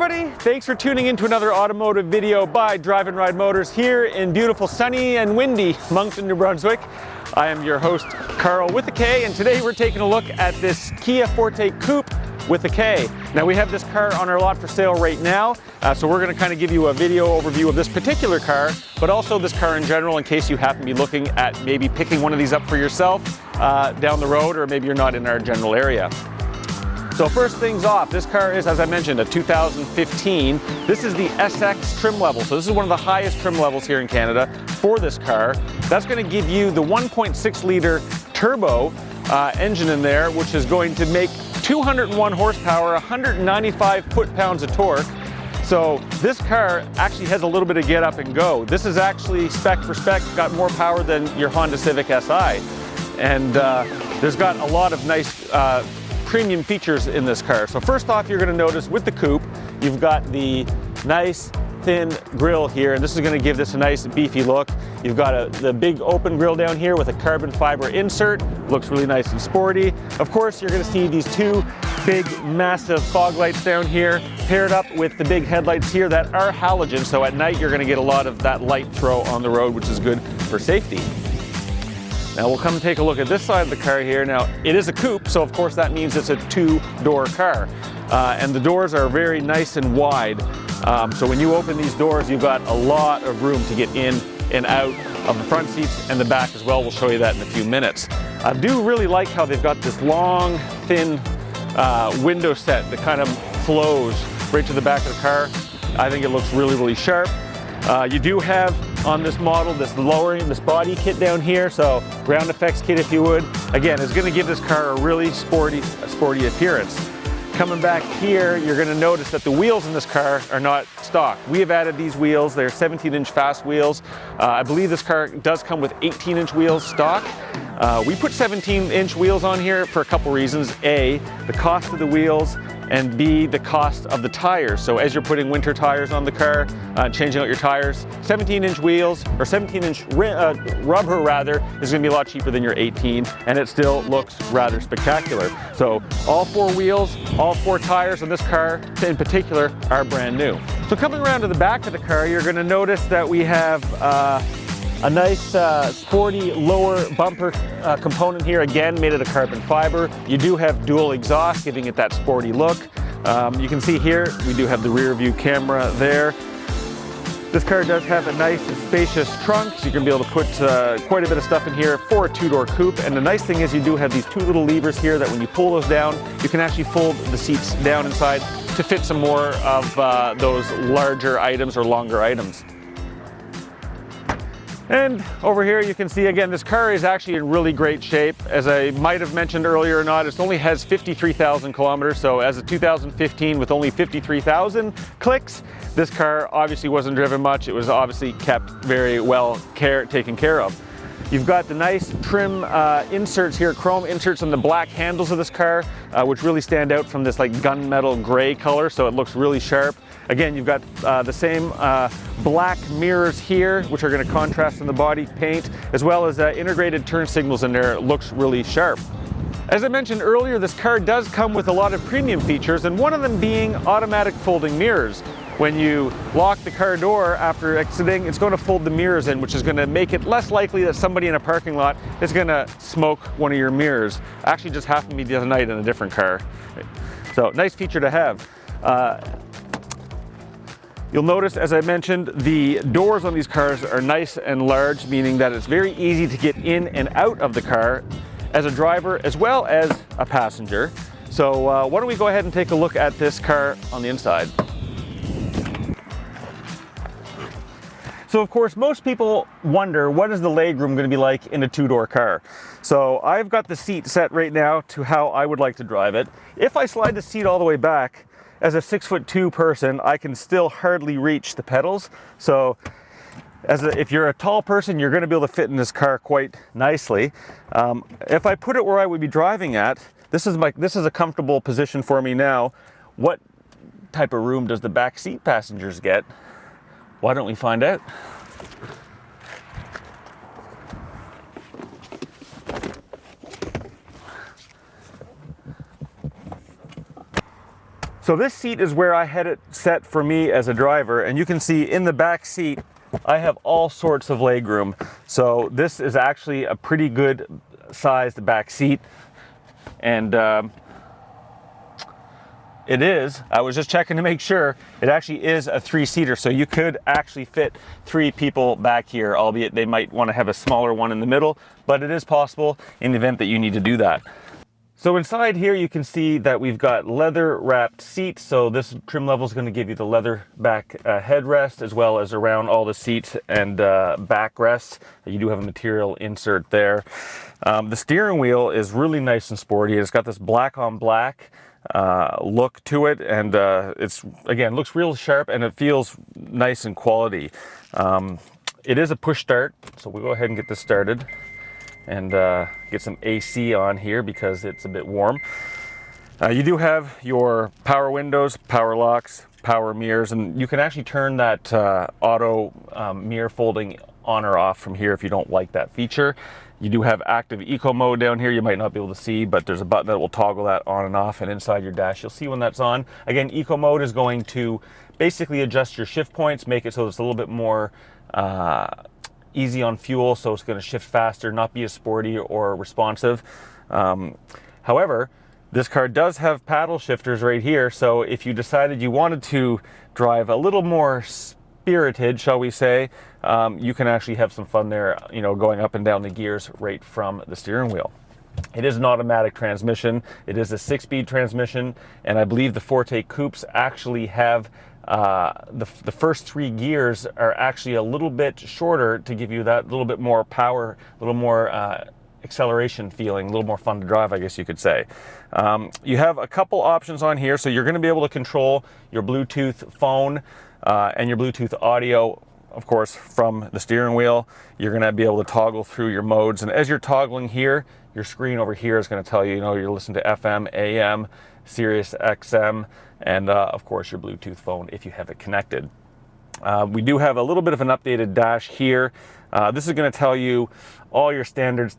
everybody, thanks for tuning in to another automotive video by Drive and Ride Motors here in beautiful sunny and windy Moncton, New Brunswick. I am your host, Carl with a K, and today we're taking a look at this Kia Forte Koup with a K. Now we have this car on our lot for sale right now, so we're going to kind of give you a video overview of this particular car, but also this car in general in case you happen to be looking at maybe picking one of these up for yourself down the road, or maybe you're not in our general area. So first things off, this car is, as I mentioned, a 2015. This is the SX trim level. So this is one of the highest trim levels here in Canada for this car. That's going to give you the 1.6 liter turbo engine in there, which is going to make 201 horsepower, 195 foot-pounds of torque. So this car actually has a little bit of get up and go. This is actually spec for spec, got more power than your Honda Civic Si. And there's got a lot of nice premium features in this car. So first off, you're going to notice with the coupe, you've got the nice thin grille here, and this is going to give this a nice beefy look. You've got the big open grille down here with a carbon fiber insert. Looks really nice and sporty. Of course, you're going to see these two big massive fog lights down here paired up with the big headlights here that are halogen, so at night you're going to get a lot of that light throw on the road, which is good for safety. Now we'll come and take a look at this side of the car here. Now it is a coupe, so of course that means it's a two-door car. And the doors are very nice and wide. So when you open these doors, you've got a lot of room to get in and out of the front seats and the back as well. We'll show you that in a few minutes. I do really like how they've got this long, thin window set that kind of flows right to the back of the car. I think it looks really, really sharp. You do have on this model this lowering, this body kit down here, so ground effects kit if you would. Again, it's going to give this car a really sporty appearance. Coming back here, you're going to notice that the wheels in this car are not stock. We have added these wheels. They're 17-inch fast wheels. I believe this car does come with 18-inch wheels stock. We put 17-inch wheels on here for a couple reasons. A, the cost of the wheels, and B, the cost of the tires. So as you're putting winter tires on the car, changing out your tires, 17-inch wheels, or 17-inch rubber rather, is going to be a lot cheaper than your 18, and it still looks rather spectacular. So all four wheels, all four tires on this car in particular are brand new. So coming around to the back of the car, you're going to notice that we have a nice sporty lower bumper component here, again made out of carbon fiber. You do have dual exhaust, giving it that sporty look. You can see here we do have the rear view camera there. This car does have a nice spacious trunk, so you're going to be able to put quite a bit of stuff in here for a two-door coupe. And the nice thing is you do have these two little levers here that when you pull those down, you can actually fold the seats down inside to fit some more of those larger items or longer items. And over here you can see again, this car is actually in really great shape. As I might have mentioned earlier or not, it only has 53,000 kilometers. So as a 2015 with only 53,000 clicks, this car obviously wasn't driven much. It was obviously kept very well taken care of. You've got the nice trim inserts here, chrome inserts on the black handles of this car, which really stand out from this like gunmetal gray color, so it looks really sharp. Again, you've got the same black mirrors here, which are going to contrast in the body paint, as well as integrated turn signals in there. It looks really sharp. As I mentioned earlier, this car does come with a lot of premium features, and one of them being automatic folding mirrors. When you lock the car door after exiting, it's going to fold the mirrors in, which is going to make it less likely that somebody in a parking lot is going to smoke one of your mirrors. Actually just happened to me the other night in a different car. So nice feature to have. You'll notice, as I mentioned, the doors on these cars are nice and large, meaning that it's very easy to get in and out of the car as a driver as well as a passenger. So why don't we go ahead and take a look at this car on the inside. So of course, most people wonder, what is the legroom going to be like in a two-door car? So I've got the seat set right now to how I would like to drive it. If I slide the seat all the way back, as a 6'2" person, I can still hardly reach the pedals. So if you're a tall person, you're going to be able to fit in this car quite nicely. If I put it where I would be driving at, this is a comfortable position for me now. What type of room does the back seat passengers get? Why don't we find out? So this seat is where I had it set for me as a driver, and you can see in the back seat I have all sorts of legroom. So this is actually a pretty good sized back seat, and it is, I was just checking to make sure, it actually is a 3-seater, so you could actually fit 3 people back here, albeit they might want to have a smaller one in the middle, but it is possible in the event that you need to do that. So inside here you can see that we've got leather wrapped seats, so this trim level is going to give you the leather back headrest as well as around all the seats and backrests. You do have a material insert there. The steering wheel is really nice and sporty. It's got this black on black look to it, and it's, again, looks real sharp and it feels nice and quality. It is a push start, so we'll go ahead and get this started and get some AC on here because it's a bit warm. You do have your power windows, power locks, power mirrors, and you can actually turn that auto mirror folding on or off from here if you don't like that feature. You do have active eco mode down here. You might not be able to see, but there's a button that will toggle that on and off, and inside your dash you'll see when that's on. Again, eco mode is going to basically adjust your shift points, make it so it's a little bit more easy on fuel, so it's going to shift faster, not be as sporty or responsive. However, this car does have paddle shifters right here, so if you decided you wanted to drive a little more spirited, shall we say, you can actually have some fun there, you know, going up and down the gears right from the steering wheel. It is an automatic transmission. It is a 6-speed transmission, and I believe the Forte Coupes actually have the first 3 gears are actually a little bit shorter to give you that little bit more power, a little more acceleration feeling, a little more fun to drive, I guess you could say. You have a couple options on here, so you're going to be able to control your Bluetooth phone and your Bluetooth audio, of course, from the steering wheel. You're going to be able to toggle through your modes, and as you're toggling here, your screen over here is going to tell you, you know, you're listening to FM, AM, Sirius XM, and of course your Bluetooth phone if you have it connected. We do have a little bit of an updated dash here. This is going to tell you all your standard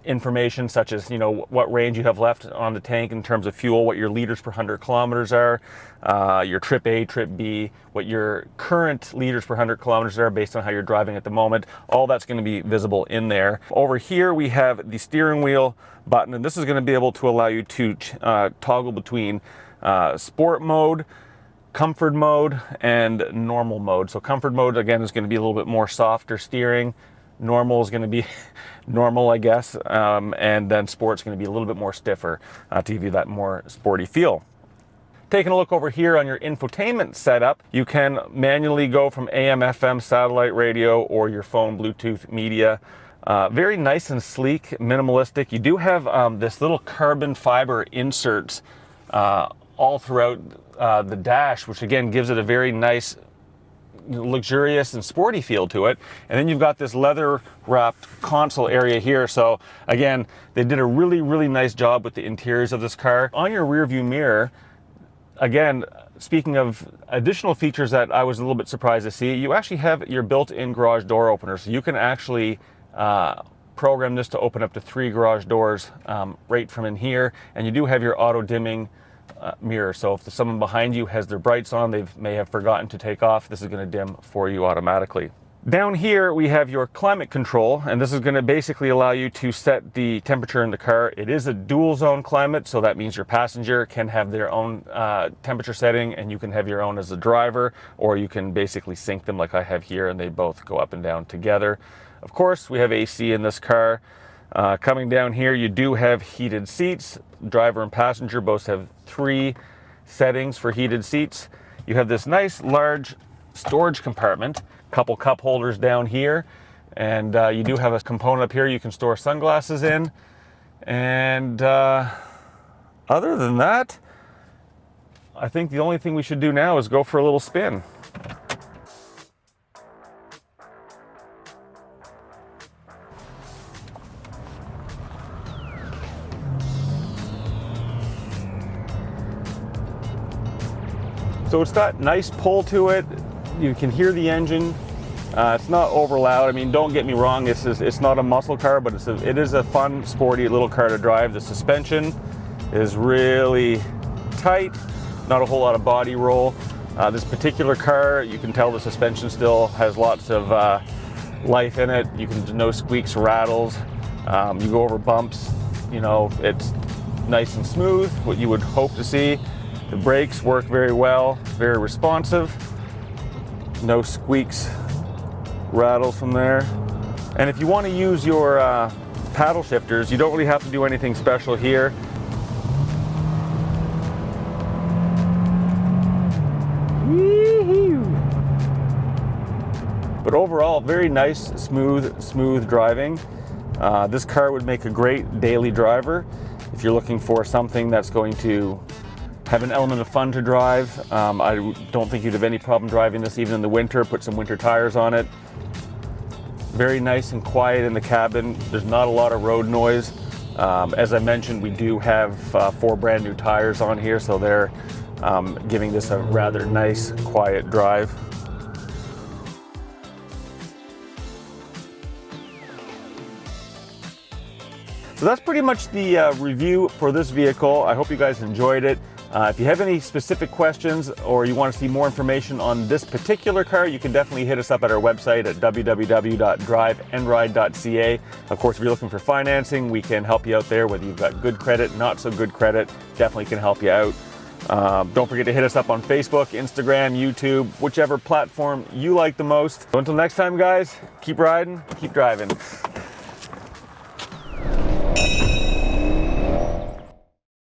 information, such as, you know, what range you have left on the tank in terms of fuel, what your liters per 100 kilometers are, your trip A, trip B, what your current liters per 100 kilometers are based on how you're driving at the moment. All that's going to be visible in there. Over here we have the steering wheel button, and this is going to be able to allow you to toggle between sport mode, comfort mode, and normal mode. So comfort mode, again, is going to be a little bit more softer steering. Normal is going to be normal, I guess, and then sport's going to be a little bit more stiffer to give you that more sporty feel. Taking a look over here on your infotainment setup, you can manually go from AM, FM, satellite radio, or your phone Bluetooth media. Very nice and sleek, minimalistic. You do have this little carbon fiber inserts all throughout the dash, which again gives it a very nice, luxurious and sporty feel to it. And then you've got this leather wrapped console area here. So again, they did a really nice job with the interiors of this car. On your rear view mirror, again, speaking of additional features that I was a little bit surprised to see, you actually have your built-in garage door opener. So you can actually program this to open up to 3 garage doors right from in here. And you do have your auto dimming mirror, so if someone behind you has their brights on, they may have forgotten to take off, this is going to dim for you automatically. Down here we have your climate control, and this is going to basically allow you to set the temperature in the car. It is a dual zone climate, so that means your passenger can have their own temperature setting, and you can have your own as a driver, or you can basically sync them like I have here, and they both go up and down together. Of course, we have AC in this car. Coming down here, you do have heated seats. Driver and passenger both have 3 settings for heated seats. You have this nice large storage compartment, couple cup holders down here, and you do have a component up here you can store sunglasses in. And other than that, I think the only thing we should do now is go for a little spin. So it's got nice pull to it. You can hear the engine. It's not over loud. I mean, don't get me wrong. It's not a muscle car, but it is a fun, sporty little car to drive. The suspension is really tight. not a whole lot of body roll. This particular car, you can tell the suspension still has lots of life in it. You can no squeaks, rattles. You go over bumps, you know, it's nice and smooth, what you would hope to see. The brakes work very well, very responsive. No squeaks, rattles from there. And if you want to use your paddle shifters, you don't really have to do anything special here. But overall, very nice, smooth driving. This car would make a great daily driver if you're looking for something that's going to have an element of fun to drive. I don't think you'd have any problem driving this even in the winter. Put some winter tires on it. Very nice and quiet in the cabin. There's not a lot of road noise. As I mentioned, we do have 4 brand new tires on here, so they're giving this a rather nice, quiet drive. So that's pretty much the review for this vehicle. I hope you guys enjoyed it. If you have any specific questions or you want to see more information on this particular car, you can definitely hit us up at our website at www.driveandride.ca. Of course, if you're looking for financing, we can help you out there, whether you've got good credit, not so good credit, definitely can help you out. Don't forget to hit us up on Facebook, Instagram, YouTube, whichever platform you like the most. So until next time, guys, keep riding, keep driving.